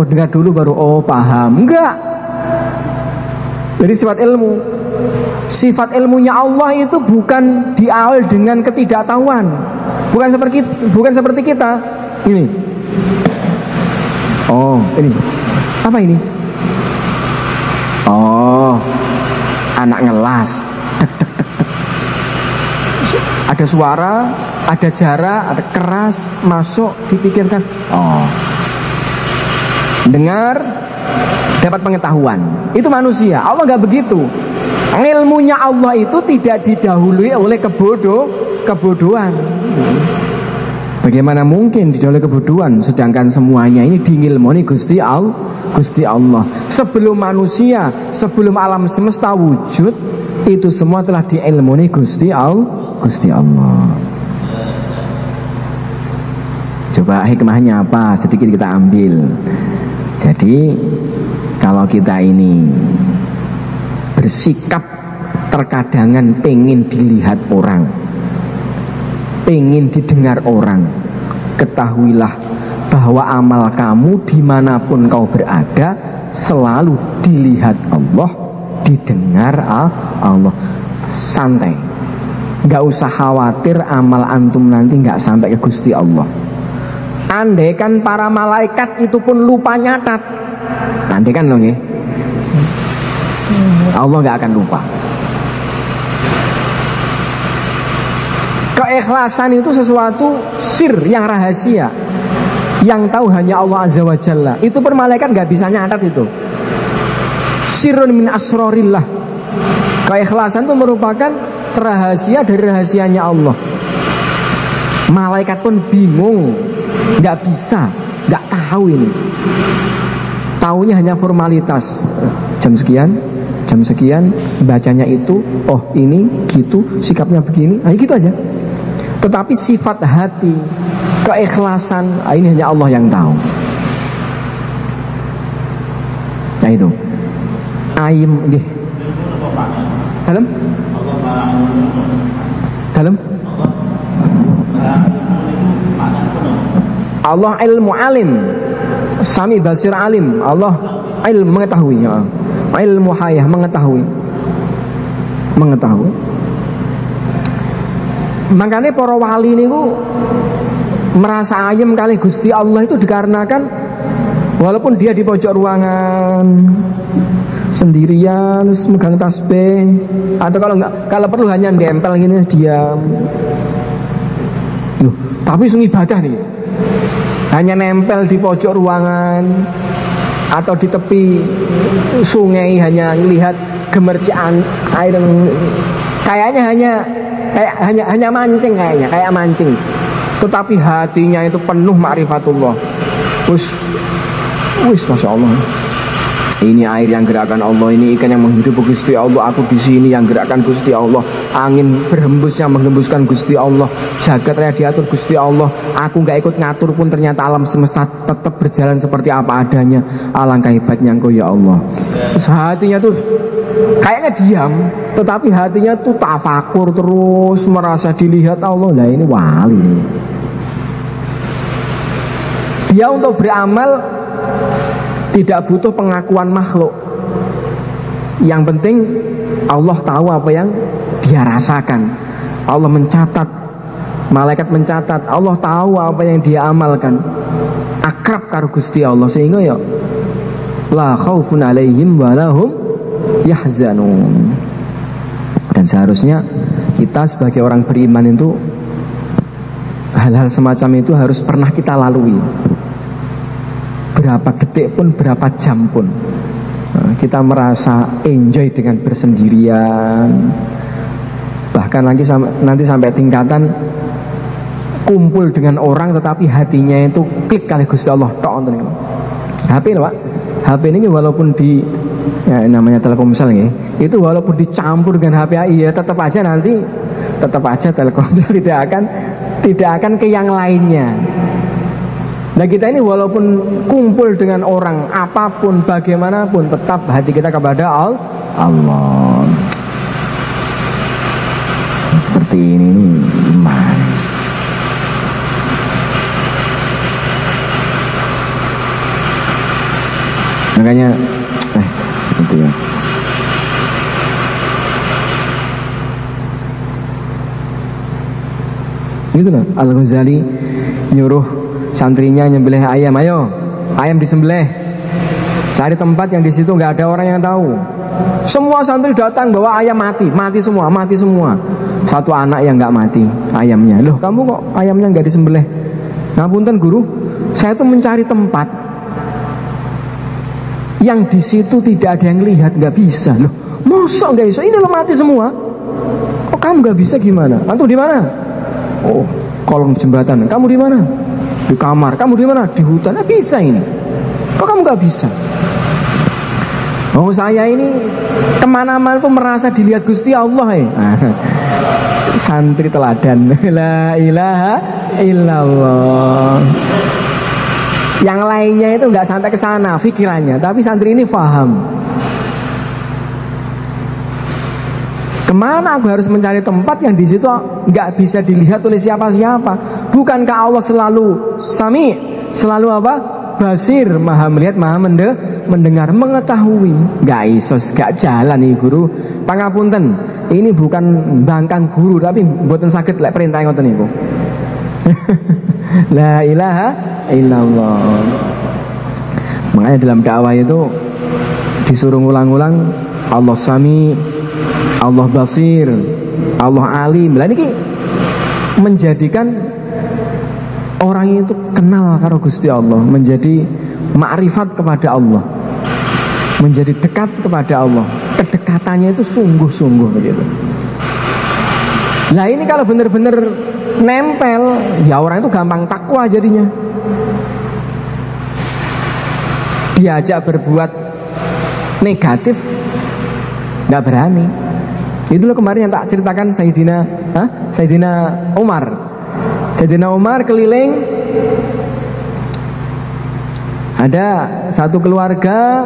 dengar dulu baru paham. Enggak. Jadi sifat ilmunya Allah itu bukan diawal dengan ketidaktahuan. Bukan seperti kita. Ini. Ini. Apa ini? Anak ngelas. Ada suara, ada jarak, ada keras, masuk, dipikirkan. Dengar, dapat pengetahuan. Itu manusia. Allah nggak begitu. Ilmunya Allah itu tidak didahului oleh kebodohan. Bagaimana mungkin didahului kebodohan, sedangkan semuanya ini diilmoni Gusti Allah. Sebelum manusia, sebelum alam semesta wujud, itu semua telah diilmoni Gusti Allah. Coba hikmahnya apa? Sedikit kita ambil. Jadi kalau kita ini bersikap terkadangan pengen dilihat orang, pengen didengar orang, ketahuilah bahwa amal kamu dimanapun kau berada selalu dilihat Allah, didengar Allah. Santai, nggak usah khawatir amal antum nanti nggak sampai ke Gusti Allah. Andaikan para malaikat itu pun lupa nyatat, andaikan loh nggih, Allah nggak akan lupa. Keikhlasan itu sesuatu sir yang rahasia, yang tahu hanya Allah Azza wa Jalla. Itu pun malaikat nggak bisa nyatat itu. Sirrun min asrorillah. Keikhlasan itu merupakan rahasia dari rahasianya Allah. Malaikat pun bingung, nggak bisa, nggak tahu ini. Taunya hanya formalitas. Jam sekian, bacanya itu, ini gitu, sikapnya begini, gitu aja. Tetapi sifat hati, keikhlasan, ini hanya Allah yang tahu. Nah itu. Aim nggih. Dalam? Allah ilmu alim, Sami basir alim. Allah ilmu mengetahui, ya. Ilmu hayah mengetahui. Makanya para wali niku merasa ayem kali Gusti Allah itu dikarenakan walaupun dia di pojok ruangan sendirian megang tasbih, atau kalau perlu hanya nempel gini diam. Loh, tapi sing ibadah nih hanya nempel di pojok ruangan atau di tepi sungai, hanya melihat gemercikan air, kayaknya hanya mancing, kayak mancing. Tetapi hatinya itu penuh ma'rifatullah. Wis Masya Allah. Ini air yang gerakkan Allah, ini ikan yang menghidupi Gusti Allah, aku di sini yang gerakkan Gusti Allah, angin berhembus yang menghembuskan Gusti Allah, jagat raya diatur Gusti Allah, aku nggak ikut ngatur pun ternyata alam semesta tetap berjalan seperti apa adanya. Alangkah hebatnya Engkau ya Allah. Terus hatinya tuh kayaknya diam, tetapi hatinya tuh tafakur terus, merasa dilihat Allah. Lah ini wali. Dia untuk beramal tidak butuh pengakuan makhluk. Yang penting Allah tahu apa yang dia rasakan. Allah mencatat, malaikat mencatat, Allah tahu apa yang dia amalkan. Akrab karo Gusti Allah, sehingga ya la khaufun alaihim wa lahum yahzanun. Dan seharusnya kita sebagai orang beriman itu hal-hal semacam itu harus pernah kita lalui. Berapa detik pun, berapa jam pun, kita merasa enjoy dengan bersendirian. Bahkan nanti sampai tingkatan kumpul dengan orang tetapi hatinya itu klik kali Gusti Allah. HP loh Pak, HP ini walaupun di namanya Telkomsel nih, itu walaupun dicampur dengan HP ya tetap aja Telkomsel tidak akan ke yang lainnya. Nah kita ini walaupun kumpul dengan orang apapun, bagaimanapun, tetap hati kita kepada Allah. Seperti ini iman. Makanya itu ya. Gitu loh, Al-Ghazali nyuruh santrinya nyembelih ayam, ayo ayam disembelih, cari tempat yang di situ nggak ada orang yang tahu. Semua santri datang bawa ayam mati semua. Satu anak yang nggak mati ayamnya. Loh kamu kok ayamnya nggak disembelih? Ngapunten guru, saya tuh mencari tempat yang di situ tidak ada yang lihat, nggak bisa. Loh mosok nggak bisa? Ini lo mati semua. Kok kamu nggak bisa gimana? Antum di mana? Oh kolong jembatan. Kamu di mana? Di kamar. Kamu di mana? Di hutan. Bisa ini. Kok kamu nggak bisa? Oh saya ini kemana-mana tuh merasa dilihat Gusti Allah ya. Santri teladan. La ilaha illallah. Yang lainnya itu nggak sampai ke sana pikirannya, tapi santri ini paham. Kemana aku harus mencari tempat yang di situ nggak bisa dilihat oleh siapa-siapa? Bukankah Allah selalu Sami, selalu apa? Basir, maha melihat, maha mendengar, mengetahui. Nggak isos, nggak jalan nih guru. Pangapunten, ini bukan bangkang guru, tapi mboten saged lek perintah ngoten niku. La ilaha illallah. Makanya dalam dakwah itu disuruh ngulang-ulang Allah Sami, Allah Basir, Allah Alim. Lah niki menjadikan orang itu kenal karo Gusti Allah, menjadi makrifat kepada Allah, menjadi dekat kepada Allah. Kedekatannya itu sungguh-sungguh begitu. Nah ini kalau benar-benar nempel, ya orang itu gampang takwa jadinya. Diajak berbuat negatif nggak berani. Itu loh kemarin yang tak ceritakan Sayyidina Umar. Sayyidina Umar keliling, ada satu keluarga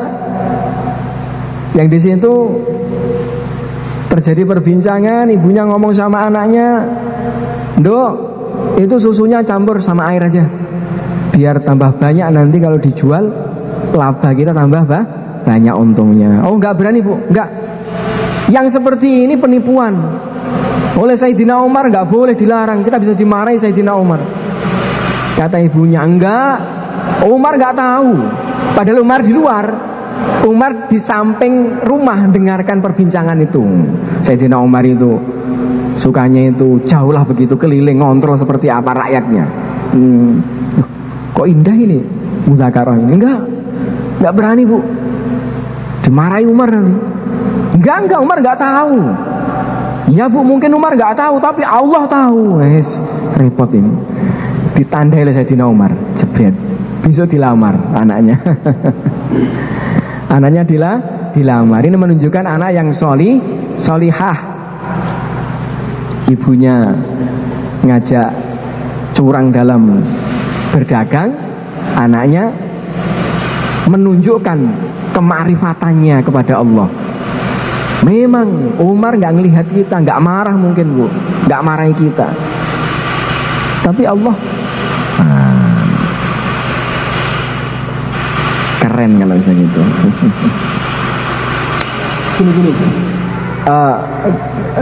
yang di situ terjadi perbincangan. Ibunya ngomong sama anaknya, "Dok, itu susunya campur sama air aja, biar tambah banyak, nanti kalau dijual laba kita tambah banyak untungnya. Oh enggak berani Bu, enggak. Yang seperti ini penipuan. Oleh Sayyidina Umar enggak boleh dilarang, kita bisa dimarahi Sayyidina Umar. Kata ibunya, enggak, Umar enggak tahu. Padahal Umar di luar, Umar di samping rumah dengarkan perbincangan itu. Sayyidina Umar itu sukanya itu jauhlah begitu keliling ngontrol seperti apa rakyatnya. Kok indah ini mudzakarah ini? Enggak berani Bu, dimarahi Umar nanti. Enggak Umar enggak tahu. Ya Bu, mungkin Umar enggak tahu, tapi Allah tahu. Repot ini. Ditandai oleh Sayyidina Umar, jebret. Besok dilamar anaknya. Anaknya dilamar. Ini menunjukkan anak yang solihah. Ibunya ngajak curang dalam berdagang, anaknya menunjukkan kema'rifatannya kepada Allah. Memang Umar nggak ngelihat kita, nggak marah mungkin Bu, nggak marahi kita, tapi Allah keren kalau bisa gitu. Gini.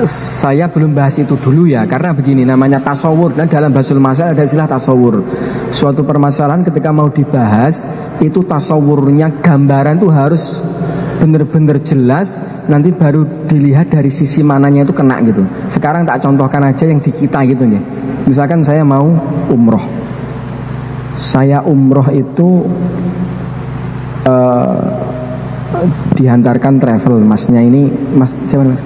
Saya belum bahas itu dulu ya, karena begini, namanya tasawur, dan dalam Basul Masail ada istilah tasawur. Suatu permasalahan ketika mau dibahas, itu tasawurnya, gambaran itu harus benar-benar jelas, nanti baru dilihat dari sisi mananya itu kena gitu. Sekarang tak contohkan aja yang di kita gitu nih. Misalkan saya mau umroh, saya umroh itu dihantarkan travel, masnya ini, mas siapa mas?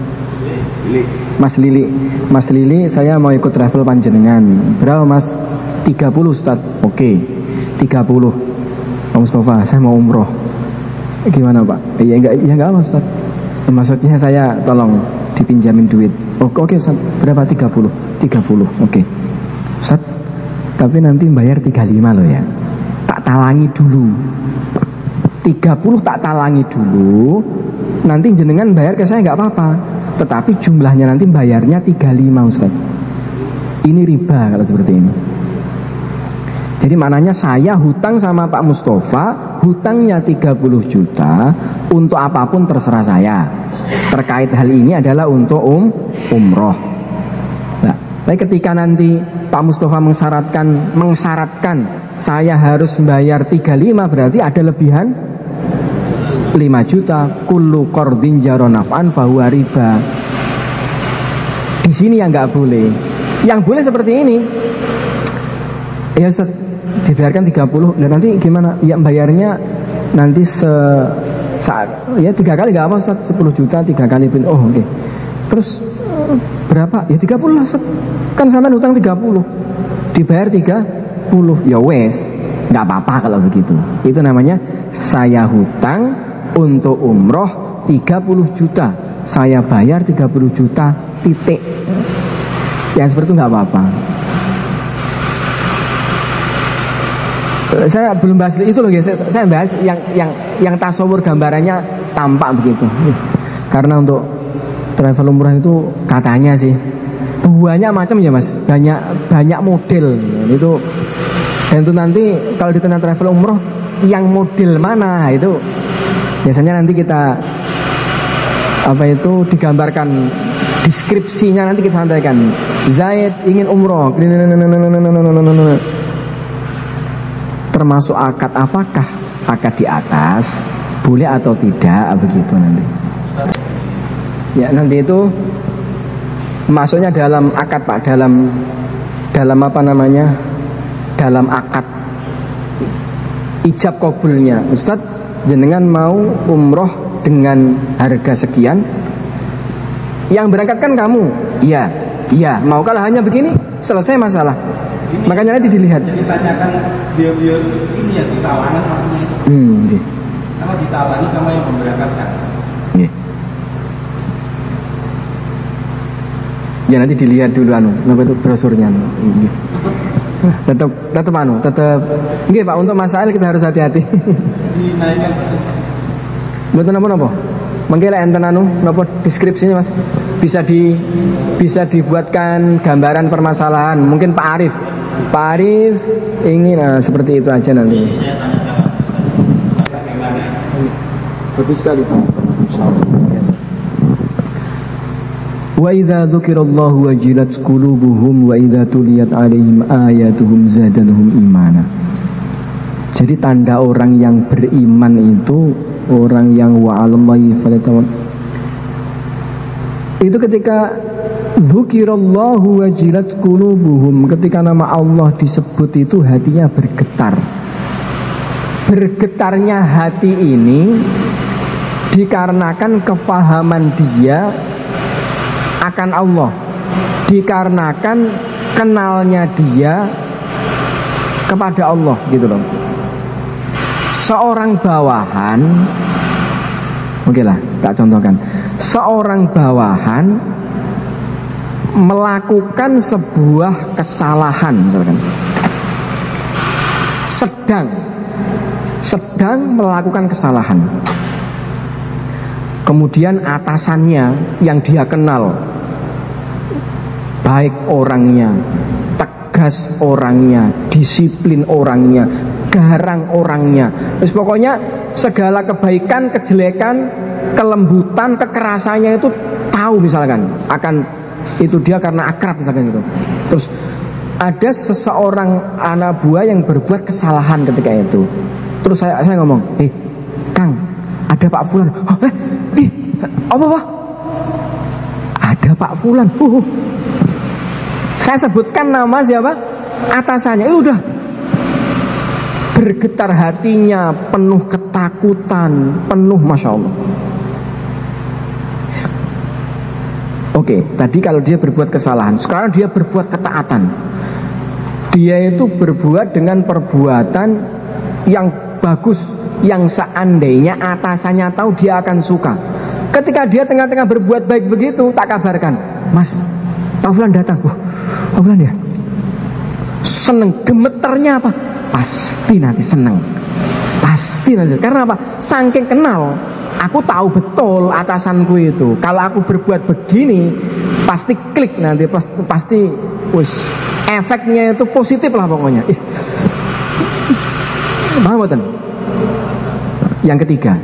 Mas Lili, saya mau ikut travel panjenengan. Berapa mas? 30 Ustaz. Oke, 30. Pak Mustafa, saya mau umroh. Gimana Pak? Ya enggak apa Ustaz. Maksudnya saya tolong dipinjamin duit. Oke Ustaz, berapa? 30. Oke. Ustaz, tapi nanti bayar 35 loh ya. Tak talangi dulu. 30 tak talangi dulu. Nanti jenengan bayar ke saya enggak apa-apa. Tetapi jumlahnya nanti bayarnya 35 Ustaz. Ini riba kalau seperti ini. Jadi maknanya saya hutang sama Pak Mustafa, hutangnya 30 juta, untuk apapun terserah saya. Terkait hal ini adalah untuk umroh. Nah, tapi ketika nanti Pak Mustafa mensyaratkan saya harus bayar 35, berarti ada lebihan 5 juta. Kullu qardin jara naf'an fahuwa riba. Di sini yang nggak boleh. Yang boleh seperti ini. Ya Ustaz, dibiarkan 30, dan nanti gimana? Ya bayarnya nanti ya 3 kali nggak apa Ustaz, 10 juta 3 kali. Oh oke. Terus berapa? Ya 30 lah Ustaz. Kan sampean hutang 30, dibayar 30. Ya wes, nggak apa-apa kalau begitu. Itu namanya saya hutang untuk umroh 30 juta, saya bayar 30 juta titik. Yang seperti itu nggak apa-apa. Saya belum bahas itu loh guys. Saya bahas yang tasawur, gambarannya tampak begitu. Karena untuk travel umrah itu katanya sih banyak macam ya mas, banyak model itu. Dan itu nanti kalau di tengah travel umroh yang model mana itu biasanya nanti kita digambarkan deskripsinya, nanti kita sampaikan. Zaid ingin umroh, termasuk akad apakah? Akad di atas boleh atau tidak, begitu nanti. Ya nanti itu masuknya dalam akad Pak, dalam apa namanya? Dalam akad ijab kabulnya. Ustadz, jenengan mau umroh dengan harga sekian, yang berangkatkan kamu. Iya, mau. Kalau hanya begini selesai masalah. Ini, makanya nanti dilihat. Jadi tanyakan bio ini ya, ditawanan maksudnya itu. Okay. Sama ditawani sama yang memberangkatkan. Okay. Ya nanti dilihat dulu apa itu brosurnya. Tetap nggih Pak, untuk masail kita harus hati-hati. Dinaikkan. Mboten napa-napa. Mengki lek enten napa deskripsinya Mas? Bisa dibuatkan gambaran permasalahan. Mungkin Pak Arif Pak Arif ingin seperti itu aja nanti. Bagus sekali. Wa idza dzukirallahu wajilat qulubuhum wa idza tuliyat 'alaihim ayatuhum zadatuhum imana. Jadi tanda orang yang beriman itu orang yang wa'alallahi falyatawakkal. Itu ketika dzukirallahu wajilat qulubuhum, ketika nama Allah disebut itu hatinya bergetar. Bergetarnya hati ini dikarenakan kefahaman dia akan Allah, dikarenakan kenalnya dia kepada Allah gitu loh. Seorang bawahan, oke lah, tak contohkan. Seorang bawahan melakukan sebuah kesalahan, misalkan sedang melakukan kesalahan. Kemudian atasannya yang dia kenal, baik orangnya, tegas orangnya, disiplin orangnya, garang orangnya, terus pokoknya segala kebaikan, kejelekan, kelembutan, kekerasannya itu tahu misalkan, akan itu dia karena akrab misalkan gitu. Terus ada seseorang anak buah yang berbuat kesalahan ketika itu. Terus saya ngomong, Kang, ada Pak Fulan. Apa? Ada Pak Fulan. Saya sebutkan nama siapa? Atasannya. Itu udah bergetar hatinya, penuh ketakutan, penuh Masya Allah. Oke, tadi kalau dia berbuat kesalahan, sekarang dia berbuat ketaatan. Dia itu berbuat dengan perbuatan yang bagus, yang seandainya atasannya tahu dia akan suka. Ketika dia tengah-tengah berbuat baik begitu, tak kabarkan, Mas, Pak Fulan datang. Pak Fulan ya, seneng, gemeternya apa? Pasti nanti seneng, pasti nanti. Karena apa? Saking kenal, aku tahu betul atasanku itu. Kalau aku berbuat begini, pasti klik nanti, pasti efeknya itu positif lah pokoknya. Paham betul? Yang ketiga,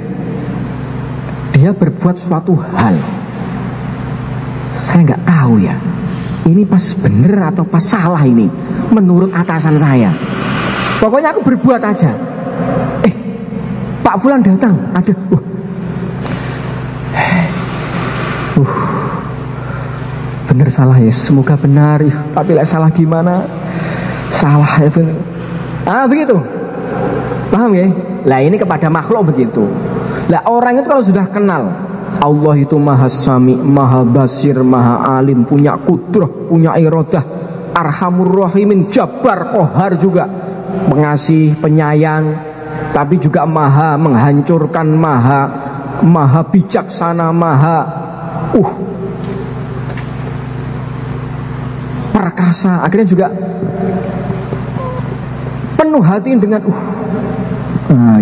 dia berbuat suatu hal, saya nggak tahu ya, ini pas bener atau pas salah ini menurut atasan saya. Pokoknya aku berbuat aja. Pak Fulan datang, ada. Bener salah ya, semoga benar. Tapi lah salah gimana? Salah ya bener. Begitu. Paham ya? Lah ini kepada makhluk begitu. Lah orang itu kalau sudah kenal Allah itu maha sami, maha basir, maha alim, punya kudrah, punya iradah, arhamur rahimin, jabar, kohar juga, pengasih, penyayang, tapi juga maha menghancurkan, maha bijaksana, maha perkasa. Akhirnya juga penuh hati dengan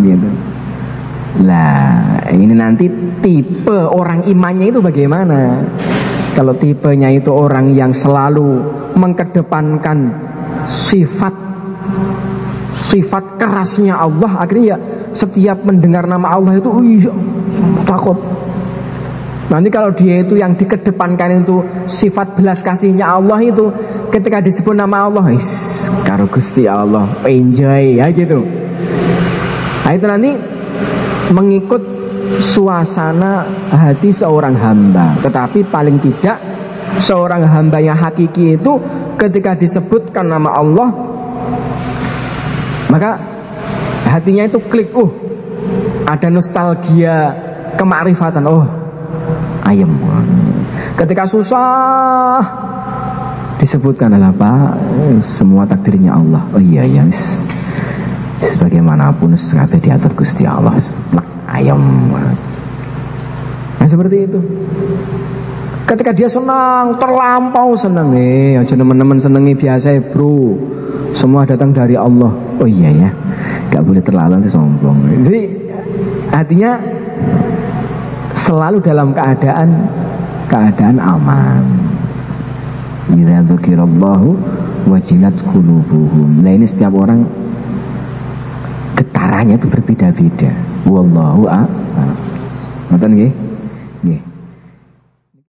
gitu. Lah ini nanti tipe orang imannya itu bagaimana? Kalau tipenya itu orang yang selalu mengkedepankan sifat kerasnya Allah, akhirnya ya setiap mendengar nama Allah itu takut. Nanti kalau dia itu yang dikedepankan itu sifat belas kasihnya Allah itu, ketika disebut nama Allah, karo Gusti Allah, enjoy ya gitu. Nah itu nanti mengikut suasana hati seorang hamba. Tetapi paling tidak seorang hamba yang hakiki itu ketika disebutkan nama Allah, maka hatinya itu klik, ada nostalgia kemakrifatan, ayem. Ketika susah disebutkan adalah Pak, semua takdirnya Allah. Iya sebagaimanapun kabeh diatur Gusti Allah. Ayam. Nah seperti itu. Ketika dia senang, terlampau senang, aja teman-teman senengi biasa bro. Semua datang dari Allah. Oh iya ya, gak boleh terlalu nanti sombong. Jadi artinya selalu dalam keadaan aman. Idza dzukirallahu wajilat qulubuhum. Nah ini setiap orang getarannya itu berbeda-beda. Wallahu a'lam. Ngoten nggih? Nggih.